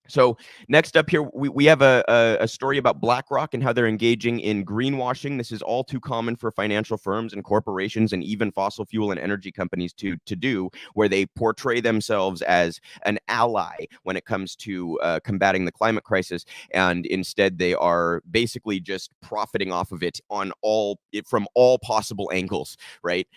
So next up here, we have a story about BlackRock and how they're engaging in greenwashing. This is all too common for financial firms and corporations and even fossil fuel and energy companies to do, where they portray themselves as an ally when it comes to combating the climate crisis, and instead they are basically just profiting off of it from all possible angles, right?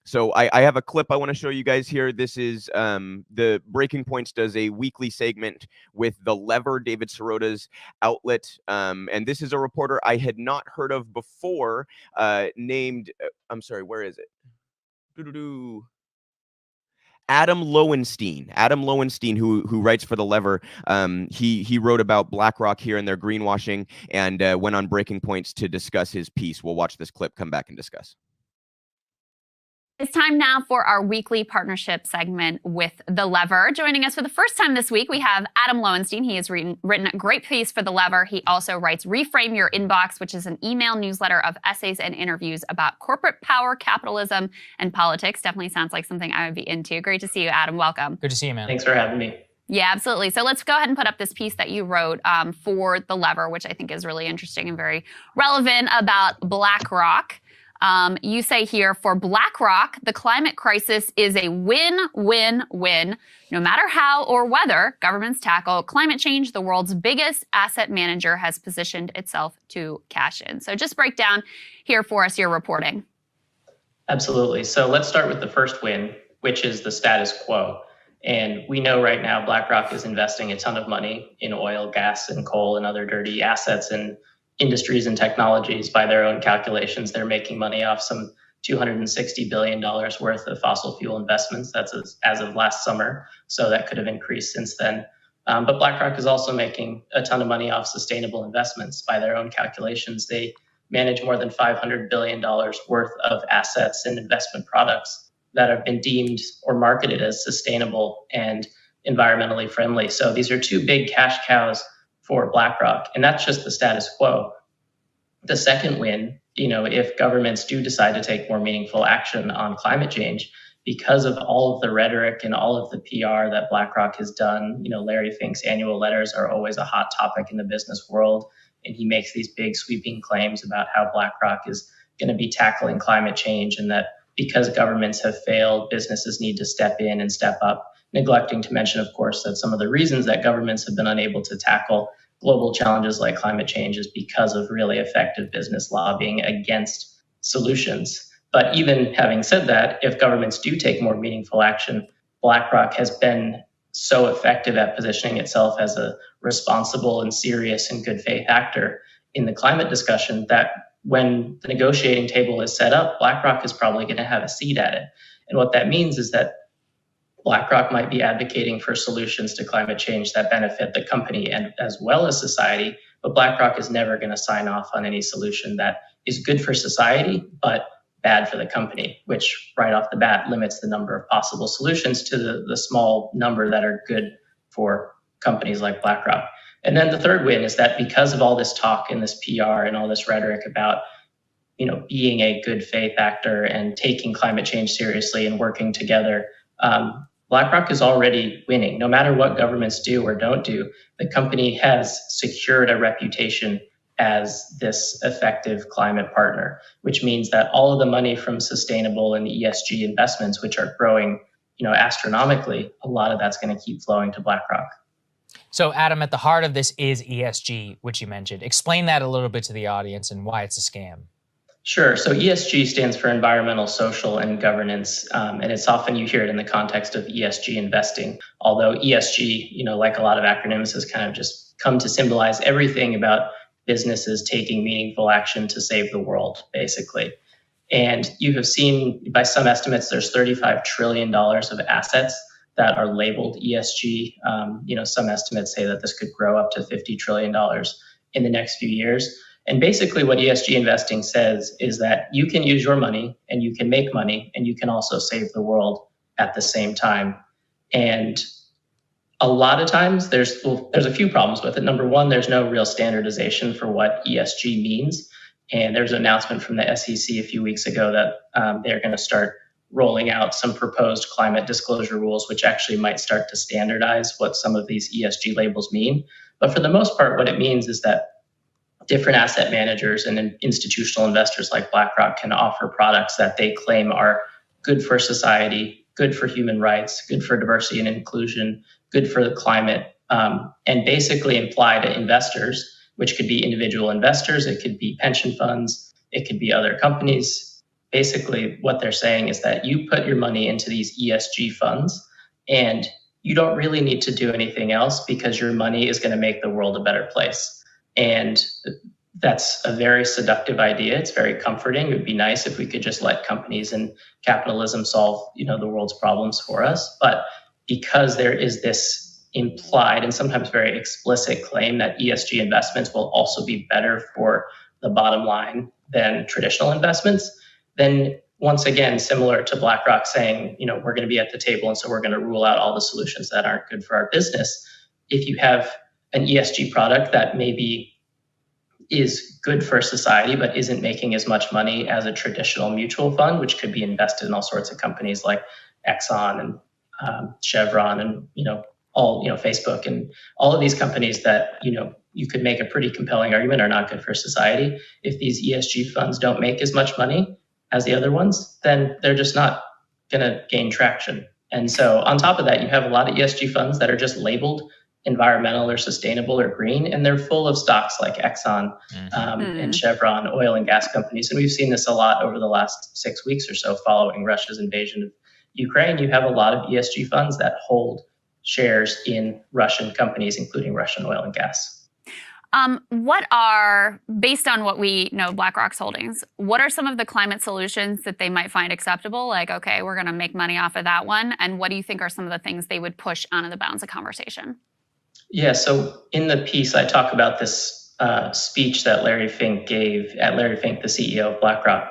So I have a clip I want to show you guys here. This is the Breaking Points does a weekly segment with The Lever, David Sirota's outlet. And this is a reporter I had not heard of before named, I'm sorry, where is it? Adam Lowenstein. Adam Lowenstein, who writes for The Lever, he wrote about BlackRock here and their greenwashing, and went on Breaking Points to discuss his piece. We'll watch this clip, come back and discuss. It's time now for our weekly partnership segment with The Lever. Joining us for the first time this week, we have Adam Lowenstein. He has written a great piece for The Lever. He also writes Reframe Your Inbox, which is an email newsletter of essays and interviews about corporate power, capitalism, and politics. Definitely sounds like something I would be into. Great to see you, Adam. Welcome. Good to see you, man. Thanks for having me. Yeah, absolutely. So let's go ahead and put up this piece that you wrote for The Lever, which I think is really interesting and very relevant about BlackRock. You say here, for BlackRock, the climate crisis is a win-win-win. No matter how or whether governments tackle climate change, the world's biggest asset manager has positioned itself to cash in. So just break down here for us your reporting. Absolutely. So let's start with the first win, which is the status quo. And we know right now BlackRock is investing a ton of money in oil, gas, and coal and other dirty assets and industries and technologies. By their own calculations, they're making money off some $260 billion worth of fossil fuel investments. That's as of last summer. So that could have increased since then. But BlackRock is also making a ton of money off sustainable investments. By their own calculations, they manage more than $500 billion worth of assets and investment products that have been deemed or marketed as sustainable and environmentally friendly. So these are two big cash cows for BlackRock, and that's just the status quo. The second win, if governments do decide to take more meaningful action on climate change, because of all of the rhetoric and all of the PR that BlackRock has done, Larry Fink's annual letters are always a hot topic in the business world, and he makes these big sweeping claims about how BlackRock is going to be tackling climate change, and that because governments have failed, businesses need to step in and step up, neglecting to mention, of course, that some of the reasons that governments have been unable to tackle global challenges like climate change is because of really effective business lobbying against solutions. But even having said that, if governments do take more meaningful action, BlackRock has been so effective at positioning itself as a responsible and serious and good faith actor in the climate discussion that when the negotiating table is set up, BlackRock is probably going to have a seat at it. And what that means is that BlackRock might be advocating for solutions to climate change that benefit the company and as well as society, but BlackRock is never going to sign off on any solution that is good for society, but bad for the company, which right off the bat limits the number of possible solutions to the small number that are good for companies like BlackRock. And then the third win is that because of all this talk and this PR and all this rhetoric about, being a good faith actor and taking climate change seriously and working together, BlackRock is already winning. No matter what governments do or don't do, the company has secured a reputation as this effective climate partner, which means that all of the money from sustainable and ESG investments, which are growing, astronomically, a lot of that's going to keep flowing to BlackRock. So, Adam, at the heart of this is ESG, which you mentioned. Explain that a little bit to the audience and why it's a scam. Sure. So ESG stands for environmental, social, and governance. And it's often you hear it in the context of ESG investing, although ESG, like a lot of acronyms, has kind of just come to symbolize everything about businesses taking meaningful action to save the world, basically. And you have seen, by some estimates, there's $35 trillion of assets that are labeled ESG. Some estimates say that this could grow up to $50 trillion in the next few years. And basically what ESG investing says is that you can use your money and you can make money and you can also save the world at the same time. And a lot of times there's a few problems with it. Number one, there's no real standardization for what ESG means. And there's an announcement from the SEC a few weeks ago that they're going to start rolling out some proposed climate disclosure rules, which actually might start to standardize what some of these ESG labels mean. But for the most part, what it means is that different asset managers and institutional investors like BlackRock can offer products that they claim are good for society, good for human rights, good for diversity and inclusion, good for the climate, and basically imply to investors, which could be individual investors, it could be pension funds, it could be other companies. Basically, what they're saying is that you put your money into these ESG funds and you don't really need to do anything else because your money is going to make the world a better place. And that's a very seductive idea. It's very comforting. It would be nice if we could just let companies and capitalism solve, the world's problems for us. But because there is this implied and sometimes very explicit claim that ESG investments will also be better for the bottom line than traditional investments, then once again, similar to BlackRock saying, we're going to be at the table and so we're going to rule out all the solutions that aren't good for our business. If you have an ESG product that maybe is good for society but isn't making as much money as a traditional mutual fund, which could be invested in all sorts of companies like Exxon and Chevron and all Facebook and all of these companies that you could make a pretty compelling argument are not good for society. If these ESG funds don't make as much money as the other ones, then they're just not going to gain traction. And so on top of that, you have a lot of ESG funds that are just labeled environmental or sustainable or green, and they're full of stocks like Exxon and Chevron, oil and gas companies. And we've seen this a lot over the last 6 weeks or so following Russia's invasion of Ukraine. You have a lot of ESG funds that hold shares in Russian companies, including Russian oil and gas. What are, based on what we know BlackRock's holdings, what are some of the climate solutions that they might find acceptable? Like, okay, we're going to make money off of that one. And what do you think are some of the things they would push onto the bounds of conversation? Yeah, so in the piece, I talk about this speech that Larry Fink gave, Larry Fink, the CEO of BlackRock,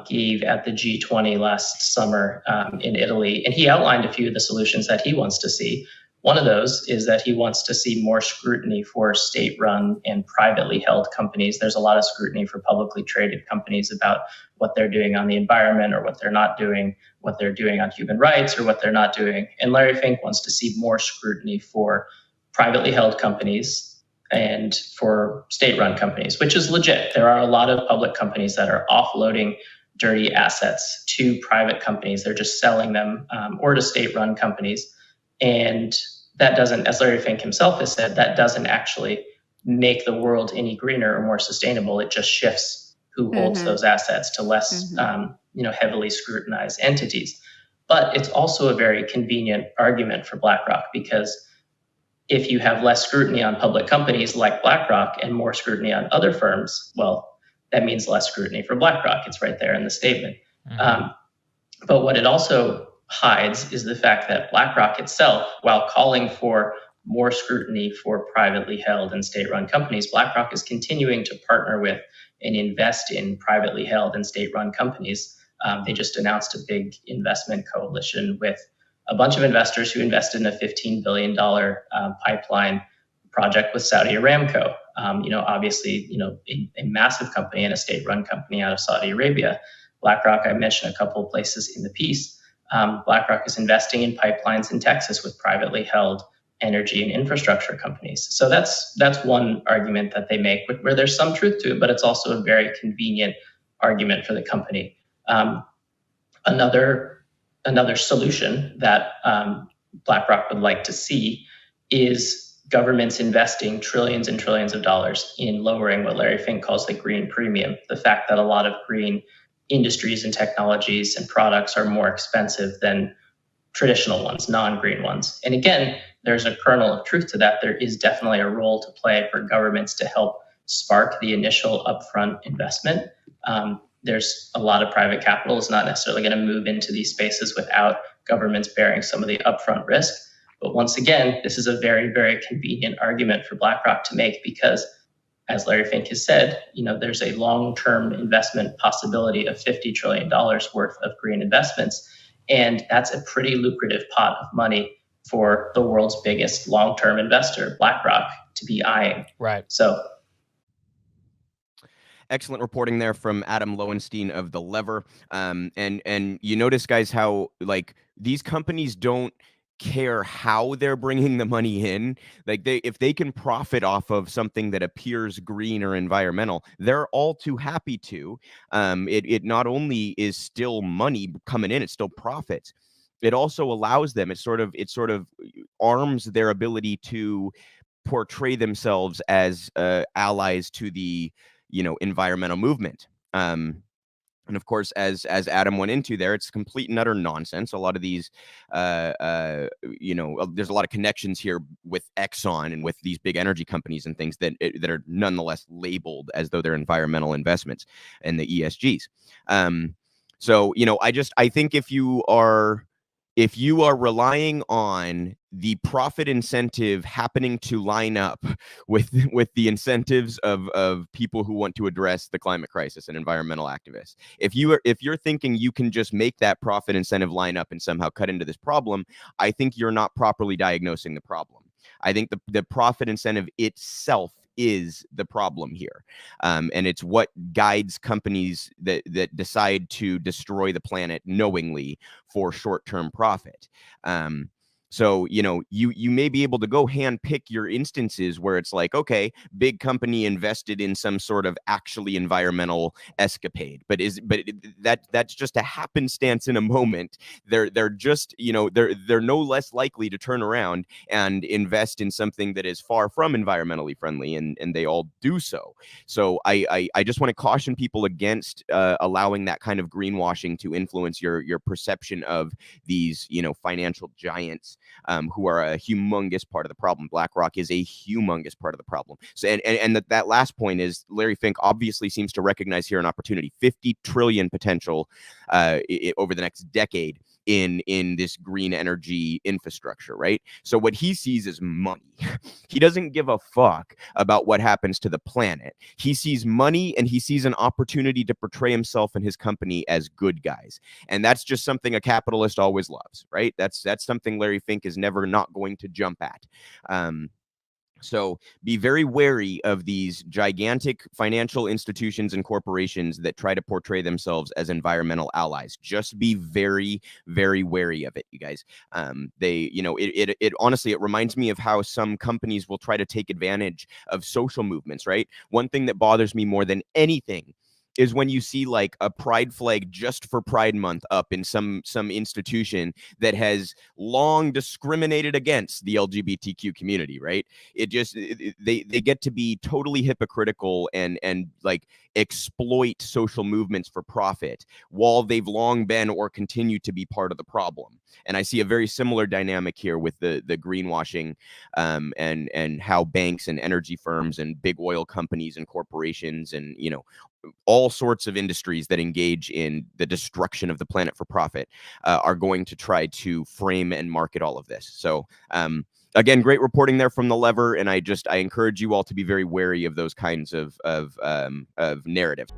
gave at the G20 last summer in Italy. And he outlined a few of the solutions that he wants to see. One of those is that he wants to see more scrutiny for state-run and privately held companies. There's a lot of scrutiny for publicly traded companies about what they're doing on the environment or what they're not doing, what they're doing on human rights or what they're not doing. And Larry Fink wants to see more scrutiny for privately held companies and for state-run companies, which is legit. There are a lot of public companies that are offloading dirty assets to private companies. They're just selling them or to state-run companies. And that doesn't, as Larry Fink himself has said, that doesn't actually make the world any greener or more sustainable. It just shifts who holds those assets to less, heavily scrutinized entities. But it's also a very convenient argument for BlackRock because if you have less scrutiny on public companies like BlackRock and more scrutiny on other firms, well, that means less scrutiny for BlackRock. It's right there in the statement. But what it also hides is the fact that BlackRock itself, while calling for more scrutiny for privately held and state-run companies, BlackRock is continuing to partner with and invest in privately held and state-run companies. They just announced a big investment coalition with a bunch of investors who invested in a $15 billion pipeline project with Saudi Aramco. Obviously, a massive company and a state-run company out of Saudi Arabia. BlackRock, I mentioned a couple of places in the piece. BlackRock is investing in pipelines in Texas with privately held energy and infrastructure companies. So that's one argument that they make where there's some truth to it, but it's also a very convenient argument for the company. Another solution that BlackRock would like to see is governments investing trillions and trillions of dollars in lowering what Larry Fink calls the green premium, the fact that a lot of green industries and technologies and products are more expensive than traditional ones, non-green ones. And again, there's a kernel of truth to that. There is definitely a role to play for governments to help spark the initial upfront investment. There's a lot of private capital is not necessarily going to move into these spaces without governments bearing some of the upfront risk. But once again, this is a very, very convenient argument for BlackRock to make because, as Larry Fink has said, there's a long-term investment possibility of $50 trillion worth of green investments. And that's a pretty lucrative pot of money for the world's biggest long-term investor, BlackRock, to be eyeing. Right. So. Excellent reporting there from Adam Lowenstein of The Lever. And you notice, guys, how like these companies don't care how they're bringing the money in. Like if they can profit off of something that appears green or environmental, they're all too happy to. It not only is still money coming in, it's still profits. It also allows them. It sort of arms their ability to portray themselves as allies to the environmental movement. And of course, as Adam went into there, it's complete and utter nonsense. A lot of these, there's a lot of connections here with Exxon and with these big energy companies and things that are nonetheless labeled as though they're environmental investments and the ESGs. So I think if you are relying on the profit incentive happening to line up with the incentives of people who want to address the climate crisis and environmental activists, if you're thinking you can just make that profit incentive line up and somehow cut into this problem, I think you're not properly diagnosing the problem. I think the profit incentive itself is the problem here. And it's what guides companies that decide to destroy the planet knowingly for short-term profit. So, you may be able to go hand pick your instances where it's like, okay, big company invested in some sort of actually environmental escapade, but that's just a happenstance in a moment. They're just, they're no less likely to turn around and invest in something that is far from environmentally friendly, and they all do so. So I just want to caution people against allowing that kind of greenwashing to influence your perception of these, financial giants. Who are a humongous part of the problem. BlackRock is a humongous part of the problem. So, and that last point is Larry Fink obviously seems to recognize here an opportunity, 50 trillion potential over the next decade in this green energy infrastructure, right? So what he sees is money. He doesn't give a fuck about what happens to the planet. He sees money, and he sees an opportunity to portray himself and his company as good guys. And that's just something a capitalist always loves, right? That's something Larry Fink is never not going to jump at. So be very wary of these gigantic financial institutions and corporations that try to portray themselves as environmental allies. Just be very, very wary of it, you guys. It honestly, it reminds me of how some companies will try to take advantage of social movements, right? One thing that bothers me more than anything is when you see like a pride flag just for Pride Month up in some institution that has long discriminated against the LGBTQ community, right? They get to be totally hypocritical and like exploit social movements for profit while they've long been or continue to be part of the problem. And I see a very similar dynamic here with the greenwashing and how banks and energy firms and big oil companies and corporations and all sorts of industries that engage in the destruction of the planet for profit are going to try to frame and market all of this. So again, great reporting there from The Lever, and I encourage you all to be very wary of those kinds of narratives.